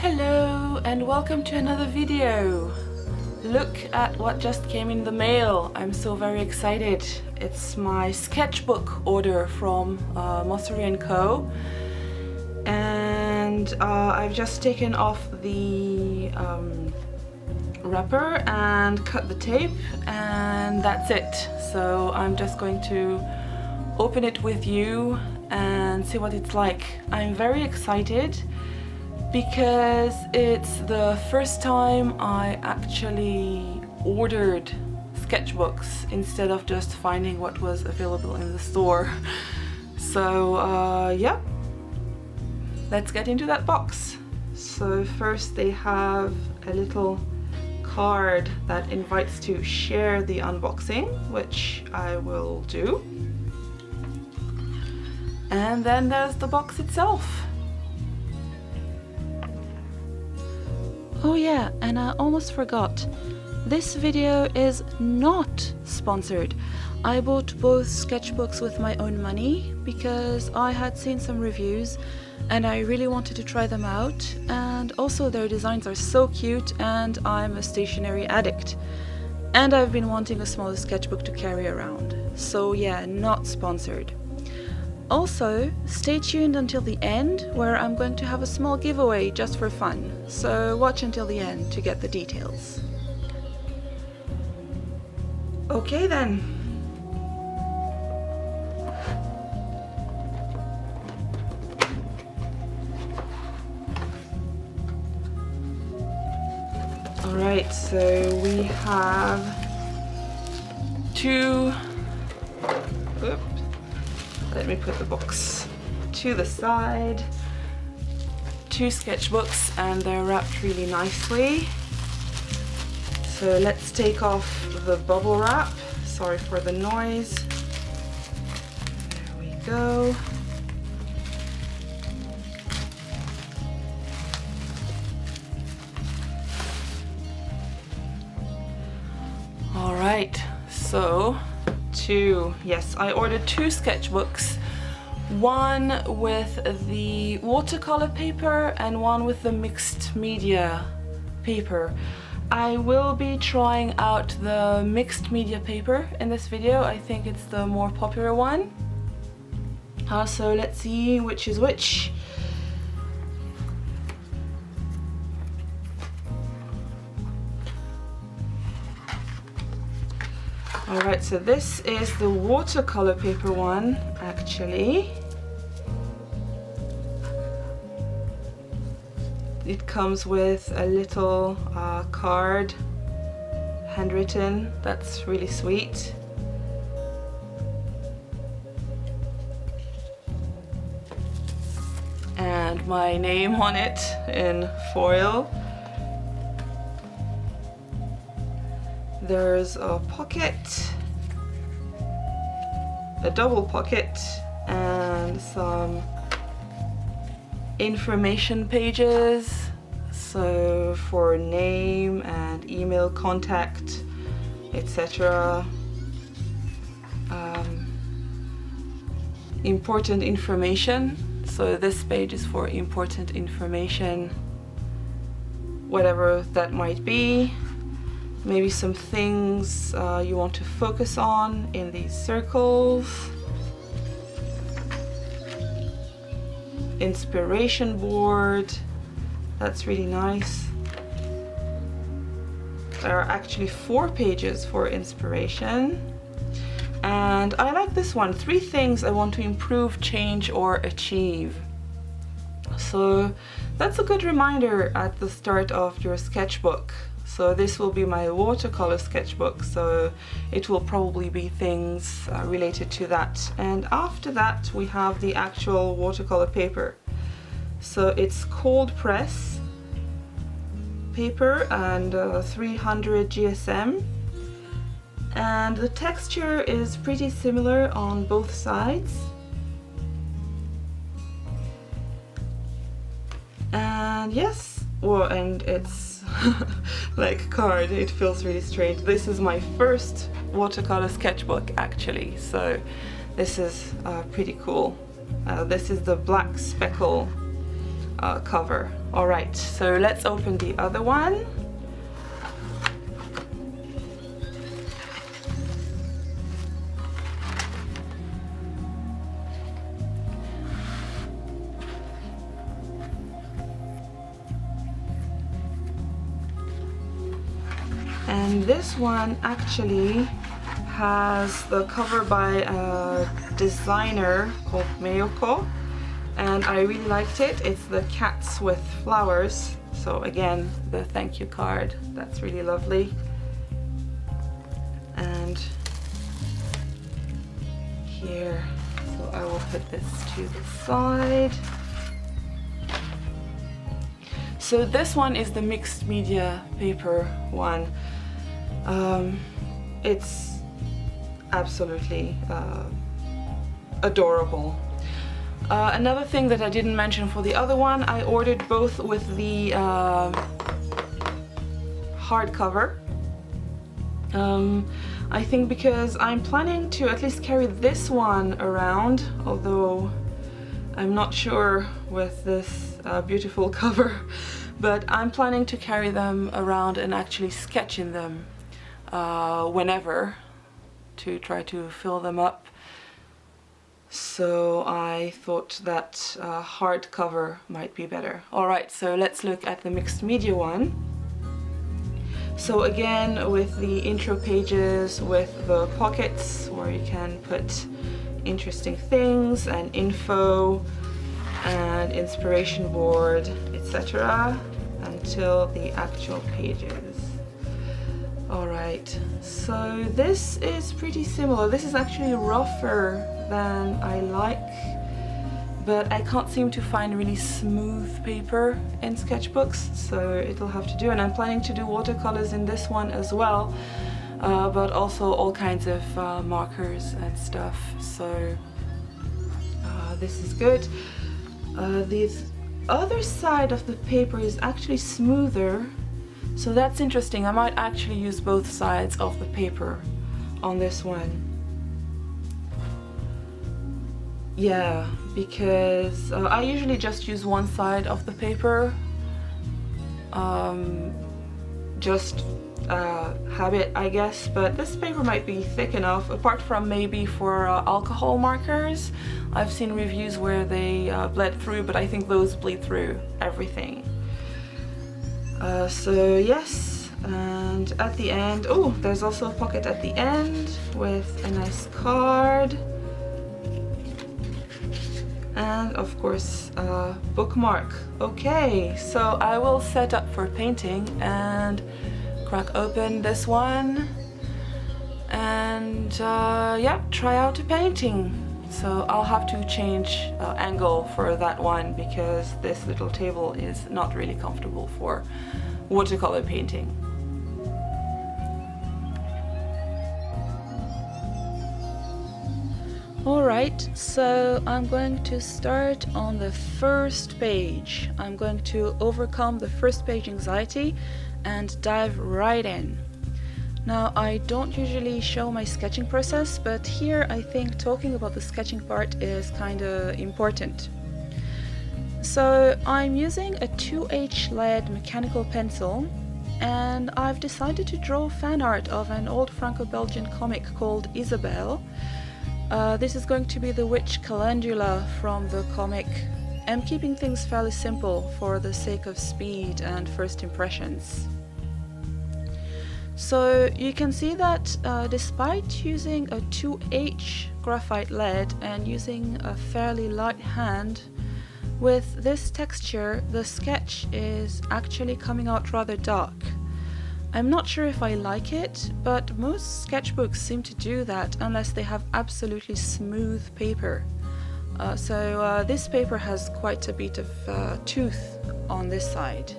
Hello and welcome to another video. Look at what just came in the mail. I'm so very excited. It's my sketchbook order from Mossery Co. And I've just taken off the wrapper and cut the tape, and that's it. So I'm just going to open it with you and see what it's like. I'm very excited because it's the first time I actually ordered sketchbooks instead of just finding what was available in the store. So yeah, let's get into that box. So first they have a little card that invites to share the unboxing, which I will do. And then there's the box itself. Oh yeah, and I almost forgot. This video is not sponsored. I bought both sketchbooks with my own money because I had seen some reviews and I really wanted to try them out, and also their designs are so cute, and I'm a stationery addict. And I've been wanting a smaller sketchbook to carry around. So yeah, not sponsored. Also, stay tuned until the end, where I'm going to have a small giveaway just for fun, so watch until the end to get the details. Okay then. Alright, so we have two... Oops. Let me put the box to the side. Two sketchbooks, and they're wrapped really nicely. So let's take off the bubble wrap. Sorry for the noise. There we go. Alright, so yes, I ordered two sketchbooks, one with the watercolor paper and one with the mixed media paper. I will be trying out the mixed media paper in this video. I think it's the more popular one. So let's see which is which. Alright, so this is the watercolor paper one, actually. It comes with a little card, handwritten. That's really sweet. And my name on it in foil. There's a pocket, a double pocket, and some information pages, so for name and email contact, etc. Important information, so this page is for important information, whatever that might be. Maybe some things you want to focus on in these circles. Inspiration board, that's really nice. There are actually 4 pages for inspiration. And I like this one, 3 things I want to improve, change, or achieve. So that's a good reminder at the start of your sketchbook. So this will be my watercolor sketchbook, so it will probably be things related to that. And after that we have the actual watercolor paper. So it's cold press paper and 300 GSM. And the texture is pretty similar on both sides. And yes, well, and it's like card, it feels really strange. This is my first watercolor sketchbook actually, so this is pretty cool. This is the black speckle cover. Alright, so let's open the other one. And this one actually has the cover by a designer called Mayoko, and I really liked it. It's the cats with flowers. So again, the thank you card, that's really lovely. And here, so I will put this to the side. So this one is the mixed media paper one. It's absolutely adorable. Another thing that I didn't mention for the other one, I ordered both with the hardcover. I think because I'm planning to at least carry this one around, although I'm not sure with this beautiful cover, but I'm planning to carry them around and actually sketch in them whenever, to try to fill them up. So I thought that hardcover might be better. Alright, so let's look at the mixed media one. So again, with the intro pages, with the pockets where you can put interesting things and info and inspiration board, etc., until the actual pages. Alright, so this is pretty similar. This is actually rougher than I like, but I can't seem to find really smooth paper in sketchbooks, so it'll have to do. And I'm planning to do watercolors in this one as well, but also all kinds of markers and stuff, so this is good. The other side of the paper is actually smoother, so that's interesting. I might actually use both sides of the paper on this one. Yeah, because I usually just use one side of the paper, just habit, I guess, but this paper might be thick enough, apart from maybe for alcohol markers. I've seen reviews where they bled through, but I think those bleed through everything. So yes, and at the end, oh, there's also a pocket at the end with a nice card. And of course, a bookmark. Okay, so I will set up for painting and crack open this one and yeah, try out a painting. So I'll have to change angle for that one because this little table is not really comfortable for watercolor painting. Alright, so I'm going to start on the first page. I'm going to overcome the first page anxiety and dive right in. Now, I don't usually show my sketching process, but here I think talking about the sketching part is kind of important. So I'm using a 2H lead mechanical pencil, and I've decided to draw fan art of an old Franco-Belgian comic called Isabelle. This is going to be the witch Calendula from the comic. I'm keeping things fairly simple for the sake of speed and first impressions. So you can see that despite using a 2H graphite lead and using a fairly light hand, with this texture the sketch is actually coming out rather dark. I'm not sure if I like it, but most sketchbooks seem to do that unless they have absolutely smooth paper. So this paper has quite a bit of tooth on this side.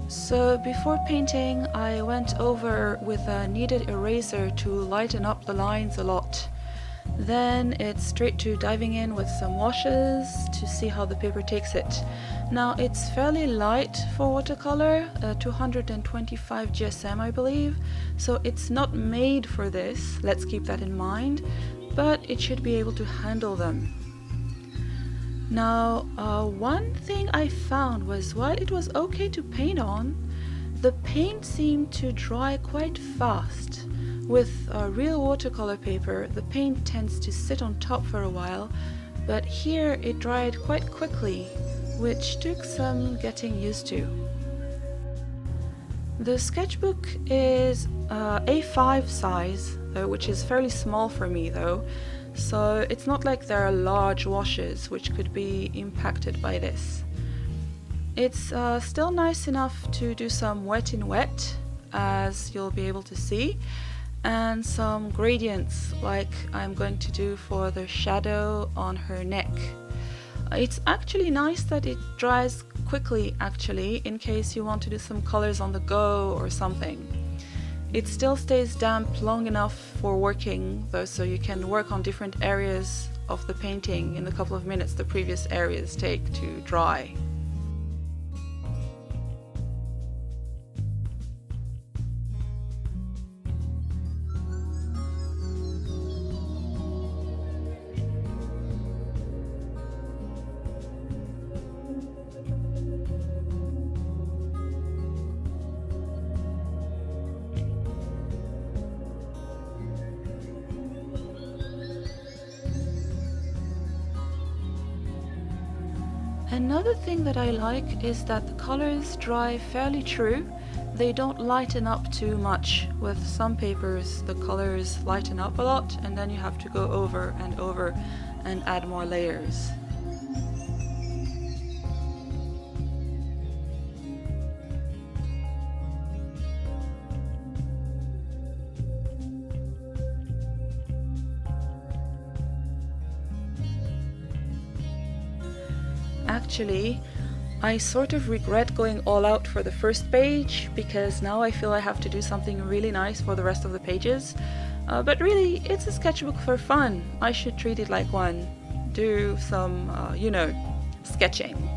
So before painting, I went over with a kneaded eraser to lighten up the lines a lot. Then it's straight to diving in with some washes to see how the paper takes it. Now it's fairly light for watercolor, 225 GSM I believe, so it's not made for this, let's keep that in mind, but it should be able to handle them. Now one thing I found was while it was okay to paint on, the paint seemed to dry quite fast. With real watercolor paper, the paint tends to sit on top for a while, but here it dried quite quickly, which took some getting used to. The sketchbook is A5 size, which is fairly small for me though, so it's not like there are large washes which could be impacted by this. It's still nice enough to do some wet in wet, as you'll be able to see, and some gradients like I'm going to do for the shadow on her neck. It's actually nice that it dries quickly actually, in case you want to do some colors on the go or something. It still stays damp long enough for working though, so you can work on different areas of the painting in the couple of minutes the previous areas take to dry. Another thing that I like is that the colors dry fairly true. They don't lighten up too much. With some papers the colors lighten up a lot and then you have to go over and add more layers. Actually, I sort of regret going all out for the first page, because now I feel I have to do something really nice for the rest of the pages. But really, it's a sketchbook for fun. I should treat it like one. Do some, sketching.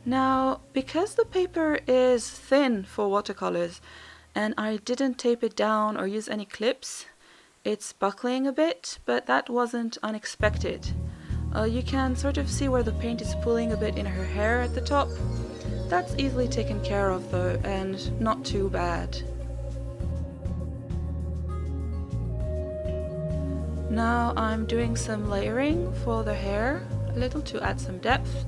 Now, because the paper is thin for watercolors and I didn't tape it down or use any clips, it's buckling a bit, but that wasn't unexpected. You can sort of see where the paint is pooling a bit in her hair at the top. That's easily taken care of though, and not too bad. Now I'm doing some layering for the hair, a little to add some depth.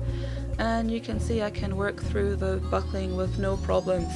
And you can see I can work through the buckling with no problems.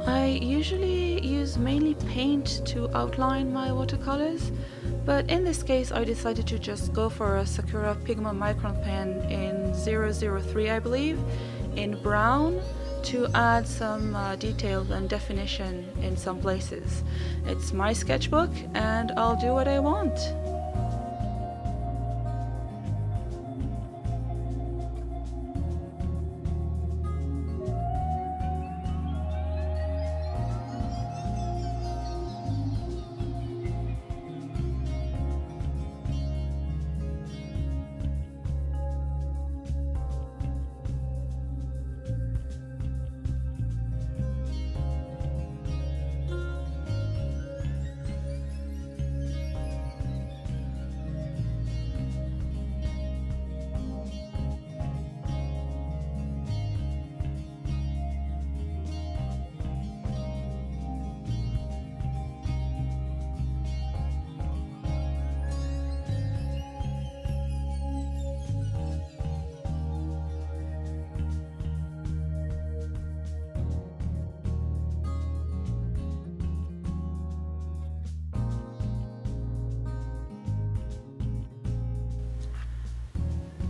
I usually use mainly paint to outline my watercolors, but in this case I decided to just go for a Sakura Pigma Micron pen in 003 I believe, in brown, to add some detail and definition in some places. It's my sketchbook and I'll do what I want.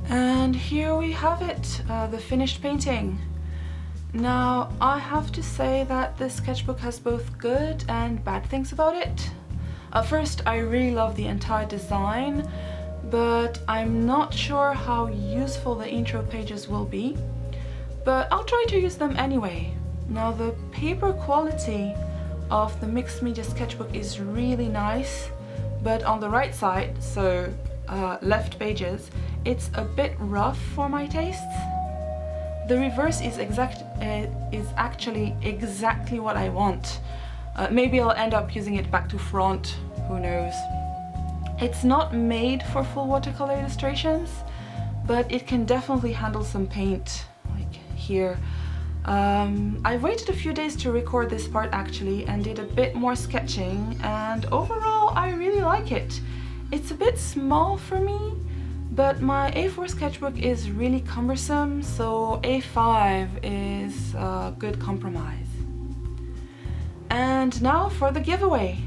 And here we have it, the finished painting. Now, I have to say that this sketchbook has both good and bad things about it. First, I really love the entire design, but I'm not sure how useful the intro pages will be. But I'll try to use them anyway. Now, the paper quality of the mixed media sketchbook is really nice, but on the right side, so left pages, it's a bit rough for my tastes. The reverse is actually exactly what I want. Maybe I'll end up using it back to front, who knows. It's not made for full watercolor illustrations, but it can definitely handle some paint, like here. I waited a few days to record this part actually and did a bit more sketching, and overall I really like it. It's a bit small for me, but my A4 sketchbook is really cumbersome, so A5 is a good compromise. And now for the giveaway.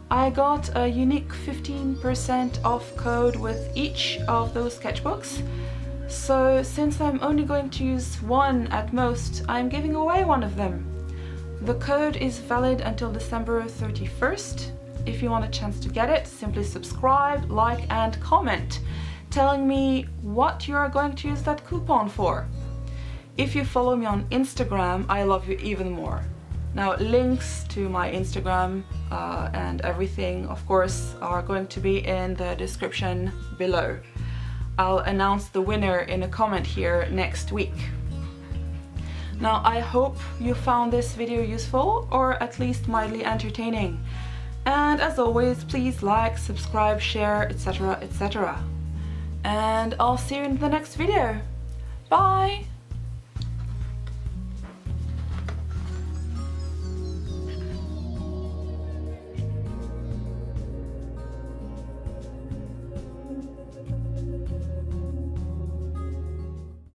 I got a unique 15% off code with each of those sketchbooks. So since I'm only going to use one at most, I'm giving away one of them. The code is valid until December 31st. If you want a chance to get it, simply subscribe, like and comment, telling me what you are going to use that coupon for. If you follow me on Instagram, I love you even more. Now, links to my Instagram and everything, of course, are going to be in the description below. I'll announce the winner in a comment here next week. Now, I hope you found this video useful, or at least mildly entertaining. And as always, please like, subscribe, share, etc., etc. And I'll see you in the next video. Bye!